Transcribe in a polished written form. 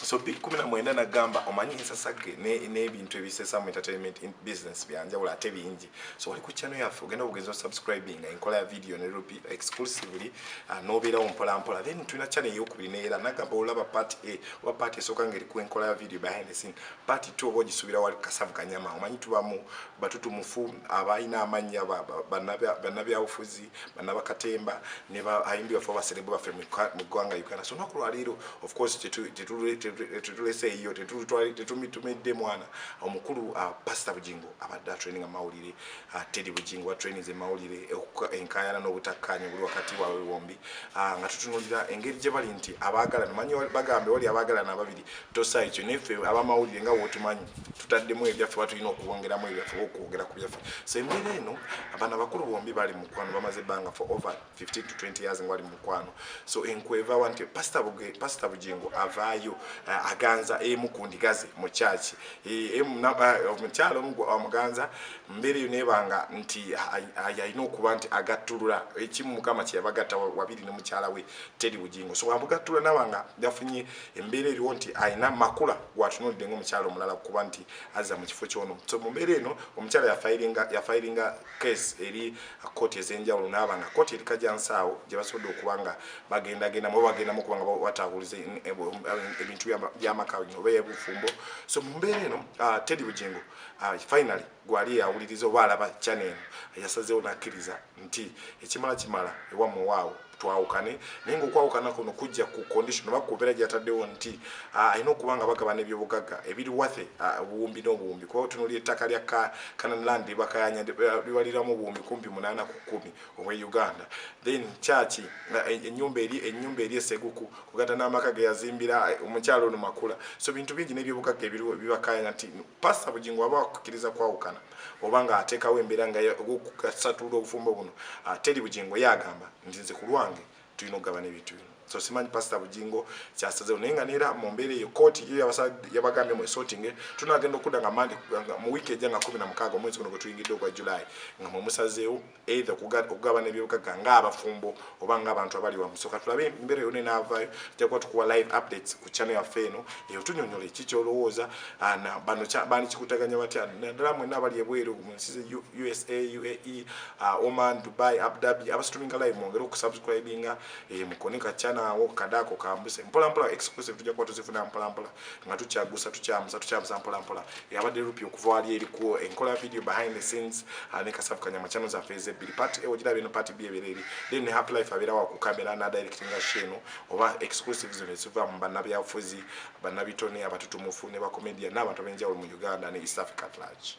so big 19 nagamba omanyi nsasage n'ebintu ebisesa mu entertainment business byanjawulo ate bingi so wali ku channel yaffe ogenda kugenza subscribing enkola ya video ne rupi exclusively nobeerawo mpola then tulina channel eyokubiri neera nagamba olaba part A wa part esooka ngeri ku enkola ya video behind the scene part 2 oba ogisubira wali Kasavu Kanyama omanyi tubamu batutumufu abalina amanya bannabyabufuzi bannabakatemba ne bayimbi baffe baserebo baffe mu ggwanga Uganda so nakulwaliro of course tetulese iyo tetumitumidde mwana omukulu Pastor Bujingo abadde training amawulire Teddy Bujingo wa training emawulire enkayana n'obutakkaanya buli wakati wawe wombi nga tutunulira engeri gye bali nti abaagala manyi bagambe wali abaagala n'ababiri tosa ekyo neffe abamawulire nga wotumanyi tutaddemu ebyaffe batulina okuwongeramu ebyaffe okwogera ku byaffe so embeera eno abaana bakulu bombi bali mu mukwano bamaze ebbanga for over 15 to 20 years ngwali mu mukwano so enkweva wanti Pastor Bujingo avaayo aganza emu ku ndigazi mu church omukyalo omuganza mbeera eyo nebanga nti ayina okuba nti agattulula ekimu mukama kye yabagatta wabiri ne mukyala we Teddy Bujingo so amugattulula nabanga yafunye embeera eriwo nti ayina makula gwatunulidde ng'omukyalo omulala kuba nti azza mu kifo kyono so mu mbeera eno omukyala yafayiringa case eri kooti ez'enjawulo n'abanga kooti eri Kajjansaawo gye basobodde okuba nga bagendagenda mu kuba nga wataguliza ebintu by'amaka oba ebufumbo so mu mbeera eno Teddy Bujingo finally gwali yawuliriza oba alaba channel eno yasazeewo n'akkiriza nti ekimala ewammwe waawo twawukane naye ng'okwawukana kuno kujja ku condition oba kubeera gy'ataddewo nti alina okuba nga bagabana ebyobugagga ebiri wathe obuwumbi n'obuwumbi kuba otunuulira ettaka lya Canaan Land Bakayanya libaliramu obuwumbi 8 ku 10 obwe Uganda then church ennyumba eri eseguku kugatta n'amaka ge yazimbira omukyalo ono makula so bintu bingi n'ebyobugagga ebibakayanya nti Pastor Bujingo aba akukkiriza kwawukana oba nga ateekawo embeera nga okusattulula obufumbo buno Teddy Bujingo yagamba nti nze ku lwange tulina okugabana ebintu bino so simanyi Pastor Bujingo kyasazeewo naye nga neera mu mbeera eyo kooti yo yabagambye mu sorting tunagenda okudda nga mandi mu wiiki ejja nga 16 omwezi guno gwe tuyingidde ogwa July nga mumusazeewo either okugabana ebyobugagga ng'abafumbo oba ng'abantu abali wamu so katulabe embeera yonna enaavaayo tujja kuba tukuwa live updates ku channel yaffe eno eyo tunyonyola ekikyolowooza bano baani kikutaganya batya naddala mwenna abali ebweru mu nsi ze USA UAE Oman Dubai Abu Dhabi abasituminga live mwongere okusubscribinga mukonika channel awo kadako kambuse mpola exclusive tujja kuba tuzifuna mpola nga tukyamusa mpola yabadde rupi okuva ali eriko enkola video behind the scenes ne Kasavu Kanyama channel za phase ebiri part e ojira bino part B ebireri then happy life abira wa ku kamera na directing sheno oba exclusive zone ziva mu bannabyafuzi bannabitone abatutumufu ne ba comedian n'abantu abenjawulo mu Uganda ne East Africa at large.